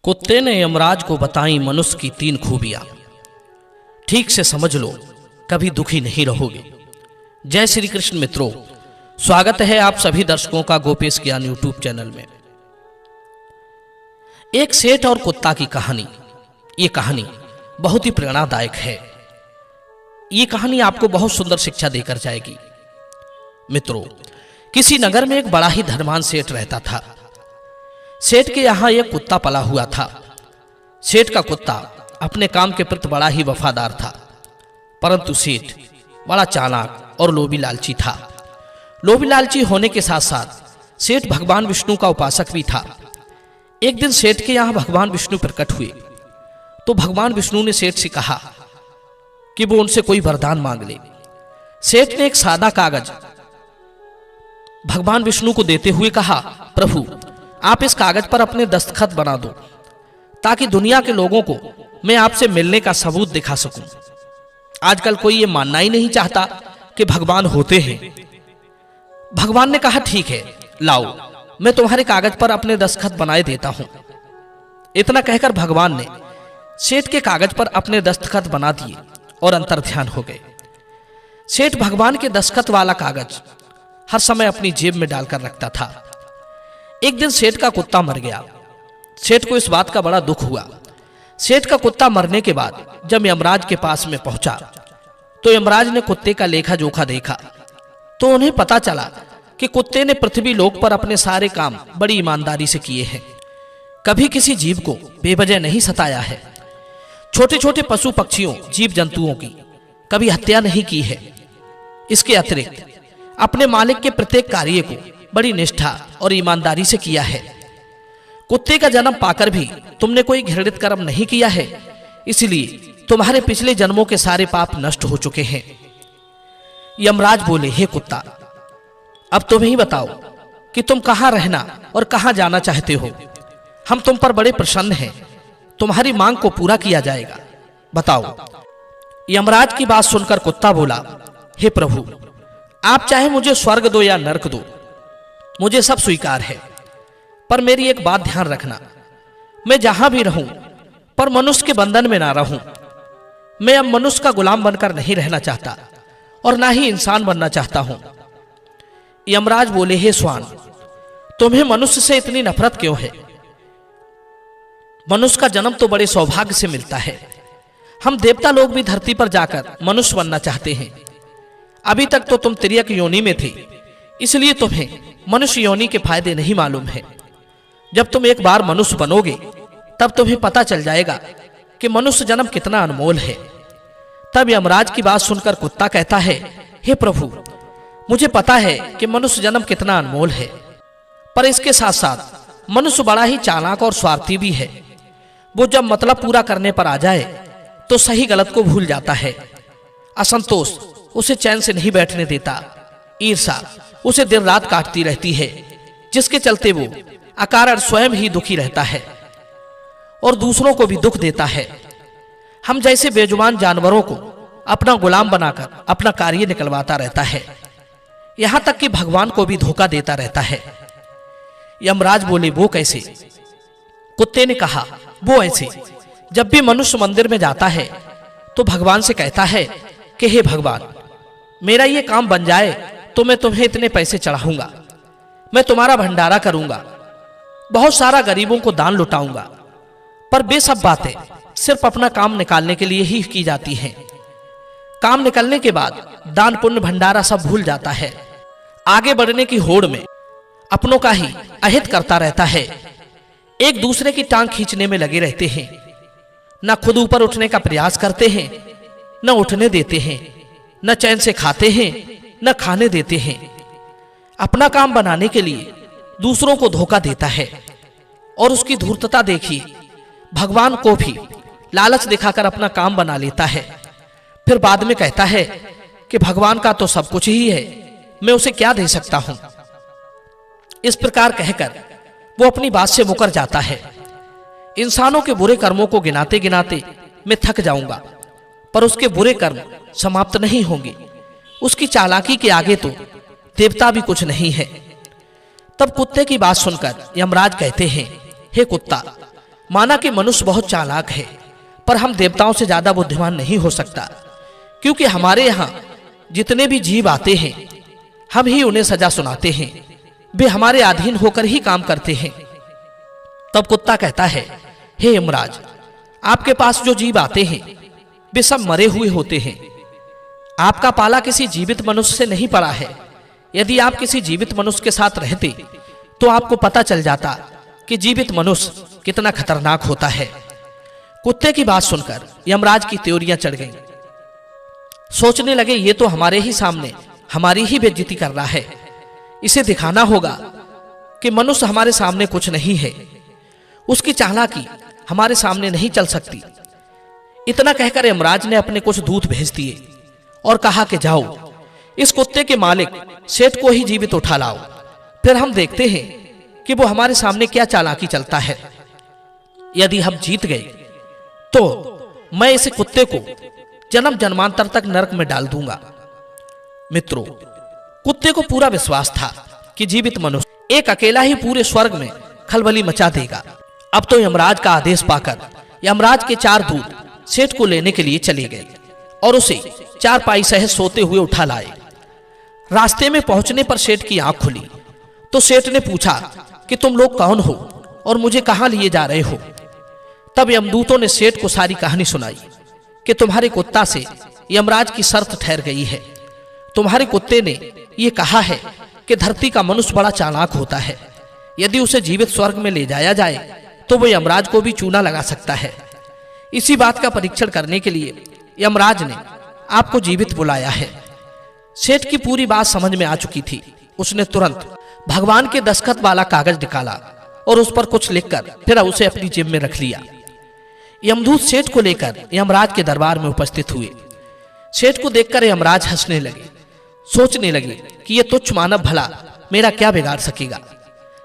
कुत्ते ने यमराज को बताई मनुष्य की 3 खूबियां। ठीक से समझ लो, कभी दुखी नहीं रहोगे। जय श्री कृष्ण मित्रों, स्वागत है आप सभी दर्शकों का गोपेश ज्ञान यूट्यूब चैनल में। एक सेठ और कुत्ता की कहानी। ये कहानी बहुत ही प्रेरणादायक है। ये कहानी आपको बहुत सुंदर शिक्षा देकर जाएगी। मित्रों, किसी नगर में एक बड़ा ही धनवान सेठ रहता था। सेठ के यहां एक कुत्ता पला हुआ था। सेठ का कुत्ता अपने काम के प्रति बड़ा ही वफादार था, परंतु सेठ बड़ा चालाक और लोभी लालची था। लोभी लालची होने के साथ साथ सेठ भगवान विष्णु का उपासक भी था। एक दिन सेठ के यहां भगवान विष्णु प्रकट हुए तो भगवान विष्णु ने सेठ से कहा कि वो उनसे कोई वरदान मांग ले। सेठ ने एक सादा कागज भगवान विष्णु को देते हुए कहा, प्रभु आप इस कागज पर अपने दस्तखत बना दो ताकि दुनिया के लोगों को मैं आपसे मिलने का सबूत दिखा सकूं। आजकल कोई ये मानना ही नहीं चाहता कि भगवान होते हैं। भगवान ने कहा, ठीक है, लाओ, मैं तुम्हारे कागज पर अपने दस्तखत बनाए देता हूं। इतना कहकर भगवान ने सेठ के कागज पर अपने दस्तखत बना दिए और अंतर्ध्यान हो गए। सेठ भगवान के दस्तखत वाला कागज हर समय अपनी जेब में डालकर रखता था। एक दिन सेठ का कुत्ता मर गया। सेठ को इस बात का बड़ा दुख हुआ। सेठ का कुत्ता मरने के बाद जब यमराज के पास में पहुंचा तो यमराज ने कुत्ते का लेखा जोखा देखा तो उन्हें पता चला कि कुत्ते ने पृथ्वी लोक पर अपने सारे काम बड़ी ईमानदारी से किए हैं। कभी किसी जीव को बेवजह नहीं सताया है। छोटे छोटे पशु पक्षियों जीव जंतुओं की कभी हत्या नहीं की है। इसके अतिरिक्त अपने मालिक के प्रत्येक कार्य को बड़ी निष्ठा और ईमानदारी से किया है। कुत्ते का जन्म पाकर भी तुमने कोई घृणित कर्म नहीं किया है, इसलिए तुम्हारे पिछले जन्मों के सारे पाप नष्ट हो चुके हैं। यमराज बोले, हे कुत्ता, अब तुम ही बताओ कि तुम कहां रहना और कहां जाना चाहते हो। हम तुम पर बड़े प्रसन्न हैं। तुम्हारी मांग को पूरा किया जाएगा, बताओ। यमराज की बात सुनकर कुत्ता बोला, हे प्रभु, आप चाहे मुझे स्वर्ग दो या नरक दो, मुझे सब स्वीकार है, पर मेरी एक बात ध्यान रखना, मैं जहां भी रहूं पर मनुष्य के बंधन में ना रहूं। मैं अब मनुष्य का गुलाम बनकर नहीं रहना चाहता और ना ही इंसान बनना चाहता हूं। यमराज बोले, हे स्वान, तुम्हें मनुष्य से इतनी नफरत क्यों है? मनुष्य का जन्म तो बड़े सौभाग्य से मिलता है। हम देवता लोग भी धरती पर जाकर मनुष्य बनना चाहते हैं। अभी तक तो तुम तिर्यक योनि में थे, इसलिए तुम्हें मनुष्य योनि के फायदे नहीं मालूम है। जब तुम एक बार मनुष्य बनोगे तब तुम्हें पता चल जाएगा कि मनुष्य जन्म कितना अनमोल है। तब यमराज की बात सुनकर कुत्ता कहता है, हे प्रभु, मुझे पता है कि मनुष्य जन्म कितना अनमोल है, पर इसके साथ साथ मनुष्य बड़ा ही चालाक और स्वार्थी भी है। वो जब मतलब पूरा करने पर आ जाए तो सही गलत को भूल जाता है। असंतोष उसे चैन से नहीं बैठने देता। ईर्ष्या उसे दिन रात काटती रहती है, जिसके चलते वो अकारण स्वयं ही दुखी रहता है और दूसरों को भी दुख देता है। हम जैसे बेजुबान जानवरों को अपना गुलाम बनाकर अपना कार्य निकलवाता रहता है, यहां तक कि भगवान को भी धोखा देता रहता है। यमराज बोले, वो कैसे? कुत्ते ने कहा, वो ऐसे, जब भी मनुष्य मंदिर में जाता है तो भगवान से कहता है कि हे भगवान, मेरा ये काम बन जाए तो मैं तुम्हें इतने पैसे चढ़ाऊंगा, मैं तुम्हारा भंडारा करूंगा, बहुत सारा गरीबों को दान लुटाऊंगा। पर वे सब बातें सिर्फ अपना काम निकालने के लिए ही की जाती हैं। काम निकलने के बाद दान पुण्य भंडारा सब भूल जाता है। आगे बढ़ने की होड़ में अपनों का ही अहित करता रहता है। एक दूसरे की टांग खींचने में लगे रहते हैं। न खुद ऊपर उठने का प्रयास करते हैं, न उठने देते हैं, न चैन से खाते हैं, न खाने देते हैं। अपना काम बनाने के लिए दूसरों को धोखा देता है और उसकी धूर्तता देखिए, भगवान को भी लालच दिखाकर अपना काम बना लेता है। फिर बाद में कहता है कि भगवान का तो सब कुछ ही है, मैं उसे क्या दे सकता हूं। इस प्रकार कहकर वो अपनी बात से मुकर जाता है। इंसानों के बुरे कर्मों को गिनाते गिनाते मैं थक जाऊंगा, पर उसके बुरे कर्म समाप्त नहीं होंगे। उसकी चालाकी के आगे तो देवता भी कुछ नहीं है। तब कुत्ते की बात सुनकर यमराज कहते हैं, हे कुत्ता, माना कि मनुष्य बहुत चालाक है, पर हम देवताओं से ज्यादा बुद्धिमान नहीं हो सकता, क्योंकि हमारे यहाँ जितने भी जीव आते हैं हम ही उन्हें सजा सुनाते हैं, वे हमारे अधीन होकर ही काम करते हैं। तब कुत्ता कहता है, हे यमराज, आपके पास जो जीव आते हैं वे सब मरे हुए होते हैं। आपका पाला किसी जीवित मनुष्य से नहीं पड़ा है। यदि आप किसी जीवित मनुष्य के साथ रहते तो आपको पता चल जाता कि जीवित मनुष्य कितना खतरनाक होता है। कुत्ते की बात सुनकर यमराज की त्योरियां चढ़ गईं। सोचने लगे, ये तो हमारे ही सामने हमारी ही बेइज्जती कर रहा है, इसे दिखाना होगा कि मनुष्य हमारे सामने कुछ नहीं है, उसकी चालाकी हमारे सामने नहीं चल सकती। इतना कहकर यमराज ने अपने कुछ दूत भेज दिए और कहा कि जाओ, इस कुत्ते के मालिक सेठ को ही जीवित उठा लाओ, फिर हम देखते हैं कि वो हमारे सामने क्या चालाकी चलता है। यदि हम जीत गए तो मैं इस कुत्ते को जन्म जन्मांतर तक नरक में डाल दूंगा। मित्रों, कुत्ते को पूरा विश्वास था कि जीवित मनुष्य एक अकेला ही पूरे स्वर्ग में खलबली मचा देगा। अब तो यमराज का आदेश पाकर यमराज के 4 दूत सेठ को लेने के लिए चले गए और उसे 4 पाई सहित सोते हुए उठा लाए। रास्ते में पहुंचने पर सेठ की आंख खुली तो सेठ ने पूछा कि तुम लोग कौन हो और मुझे कहां लिए जा रहे हो। तब यमदूतों ने सेठ को सारी कहानी सुनाई कि तुम्हारे कुत्ता से यमराज की शर्त ठहर गई है। तुम्हारे कुत्ते ने यह कहा है कि धरती का मनुष्य बड़ा चालाक होता है, यदि उसे जीवित स्वर्ग में ले जाया जाए तो वो यमराज को भी चूना लगा सकता है। इसी बात का परीक्षण करने के लिए यमराज ने आपको जीवित बुलाया है। सेठ की पूरी बात समझ में आ चुकी थी। उसने तुरंत भगवान के दस्तखत वाला कागज निकाला और उस पर कुछ लिखकर फिर उसे अपनी जेब में रख लिया। यमदूत सेठ को लेकर यमराज के दरबार में उपस्थित हुए। सेठ को देखकर यमराज हंसने लगे, सोचने लगे कि यह तुच्छ मानव भला मेरा क्या बिगाड़ सकेगा।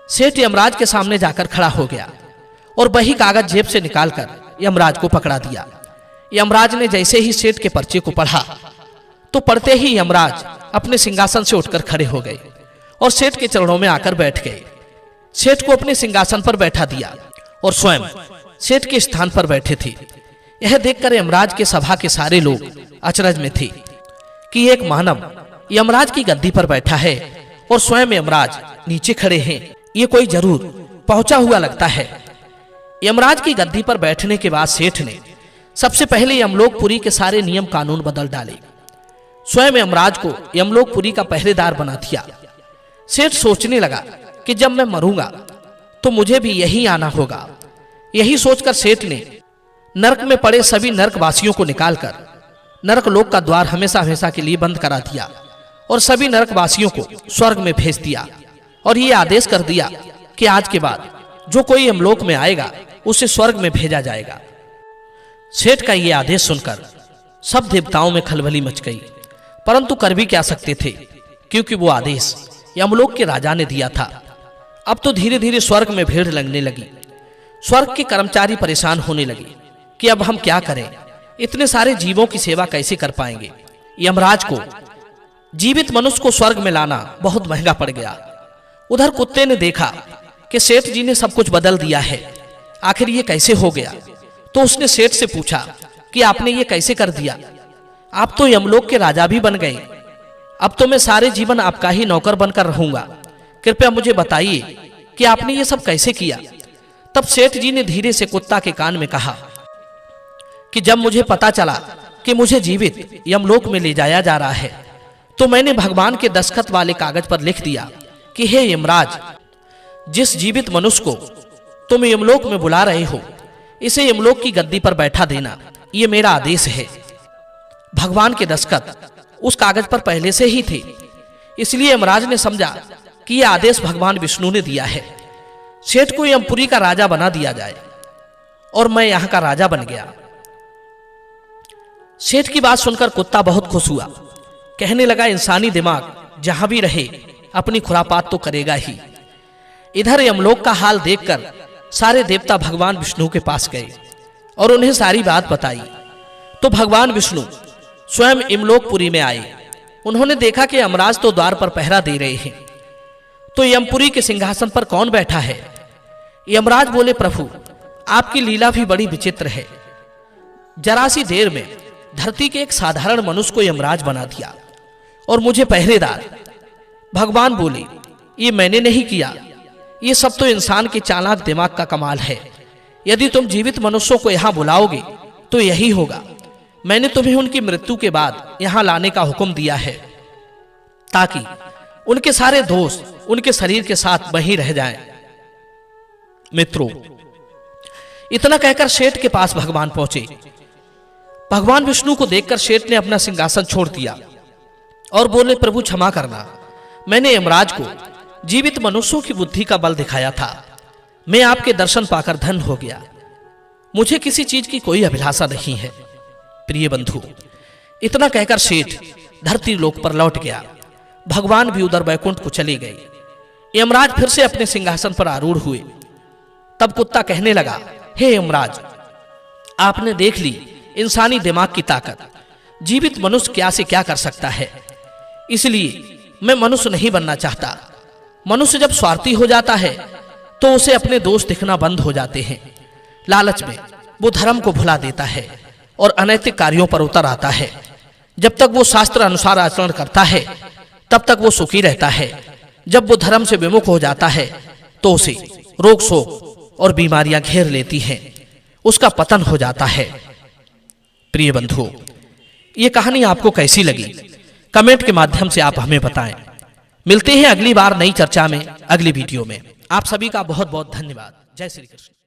सेठ यमराज के सामने जाकर खड़ा हो गया और वही कागज जेब से निकालकर यमराज को पकड़ा दिया। यमराज ने जैसे ही सेठ के पर्चे को पढ़ा तो पढ़ते ही यमराज अपने सिंहासन से उठकर खड़े हो गए और सेठ के चरणों में आकर बैठ गए। सेठ को अपने सिंहासन पर बैठा दिया और स्वयं सेठ के स्थान पर बैठे थे। यह देखकर यमराज के सभा के सारे लोग अचरज में थे कि एक मानव यमराज की गद्दी पर बैठा है और स्वयं यमराज नीचे खड़े हैं। ये कोई जरूर पहुंचा हुआ लगता है। यमराज की गद्दी पर बैठने के बाद सेठ ने सबसे पहले यमलोकपुरी के सारे नियम कानून बदल डाले। स्वयं यमराज को यमलोकपुरी का पहरेदार बना दिया। सेठ सोचने लगा कि जब मैं मरूंगा तो मुझे भी यही आना होगा। यही सोचकर सेठ ने नरक में पड़े सभी नरकवासियों को निकालकर नरक लोक का द्वार हमेशा हमेशा के लिए बंद करा दिया और सभी नरकवासियों को स्वर्ग में भेज दिया और ये आदेश कर दिया कि आज के बाद जो कोई यमलोक में आएगा उसे स्वर्ग में भेजा जाएगा। सेठ का ये आदेश सुनकर सब देवताओं में खलबली मच गई, परंतु कर भी क्या सकते थे, क्योंकि वो आदेश यमलोक के राजा ने दिया था। अब तो धीरे धीरे स्वर्ग में भीड़ लगने लगी। स्वर्ग के कर्मचारी परेशान होने लगे कि अब हम क्या करें, इतने सारे जीवों की सेवा कैसे कर पाएंगे। यमराज को जीवित मनुष्य को स्वर्ग में लाना बहुत महंगा पड़ गया। उधर कुत्ते ने देखा कि सेठ जी ने सब कुछ बदल दिया है, आखिर ये कैसे हो गया। तो उसने सेठ से पूछा कि आपने ये कैसे कर दिया, आप तो यमलोक के राजा भी बन गए, अब तो मैं सारे जीवन आपका ही नौकर बनकर रहूंगा, कृपया मुझे बताइए कि आपने ये सब कैसे किया। तब सेठ जी ने धीरे से कुत्ता के कान में कहा कि जब मुझे पता चला कि मुझे जीवित यमलोक में ले जाया जा रहा है तो मैंने भगवान के दस्तखत वाले कागज पर लिख दिया कि हे यमराज, जिस जीवित मनुष्य को तुम यमलोक में बुला रहे हो इसे यमलोक की गद्दी पर बैठा देना, ये मेरा आदेश है। भगवान के दस्तखत उस कागज पर पहले से ही थे, इसलिए यमराज ने समझा कि यह आदेश भगवान विष्णु ने दिया है। सेठ को यमपुरी का राजा बना दिया जाए और मैं यहां का राजा बन गया। सेठ की बात सुनकर कुत्ता बहुत खुश हुआ, कहने लगा इंसानी दिमाग जहां भी रहे अपनी खुरापात तो करेगा ही। इधर यमलोक का हाल देखकर सारे देवता भगवान विष्णु के पास गए और उन्हें सारी बात बताई। तो भगवान विष्णु स्वयं यमलोकपुरी में आए। उन्होंने देखा कि यमराज तो द्वार पर पहरा दे रहे हैं, तो यमपुरी के सिंहासन पर कौन बैठा है। यमराज बोले, प्रभु आपकी लीला भी बड़ी विचित्र है। जरा सी देर में धरती के एक साधारण मनुष्य को यमराज बना दिया और मुझे पहरेदार। भगवान बोले, ये मैंने नहीं किया, ये सब तो इंसान के चालाक दिमाग का कमाल है। यदि तुम जीवित मनुष्यों को यहां बुलाओगे तो यही होगा। मैंने तुम्हें उनकी मृत्यु के बाद यहां लाने का हुक्म दिया है ताकि उनके सारे दोष उनके शरीर के साथ वहीं रह जाएं। मित्रों, इतना कहकर सेठ के पास भगवान पहुंचे। भगवान विष्णु को देखकर सेठ ने अपना सिंहासन छोड़ दिया और बोले, प्रभु क्षमा करना, मैंने यमराज को जीवित मनुष्यों की बुद्धि का बल दिखाया था। मैं आपके दर्शन पाकर धन्य हो गया। मुझे किसी चीज की कोई अभिलाषा नहीं है। प्रिय बंधु, इतना कहकर सेठ धरती लोक पर लौट गया। भगवान भी उधर वैकुंठ को चले गए। यमराज फिर से अपने सिंहासन पर आरूढ़ हुए। तब कुत्ता कहने लगा, हे यमराज, आपने देख ली इंसानी दिमाग की ताकत। जीवित मनुष्य क्या से क्या कर सकता है, इसलिए मैं मनुष्य नहीं बनना चाहता। मनुष्य जब स्वार्थी हो जाता है तो उसे अपने दोष दिखना बंद हो जाते हैं। लालच में वो धर्म को भुला देता है और अनैतिक कार्यों पर उतर आता है। जब तक वो शास्त्र अनुसार आचरण करता है तब तक वो सुखी रहता है। जब वो धर्म से विमुख हो जाता है तो उसे रोग शोक और बीमारियां घेर लेती हैं, उसका पतन हो जाता है। प्रिय बंधुओं, ये कहानी आपको कैसी लगी कमेंट के माध्यम से आप हमें बताएं। मिलते हैं अगली बार नई चर्चा में, अगली वीडियो में। आप सभी का बहुत बहुत धन्यवाद। जय श्री कृष्ण।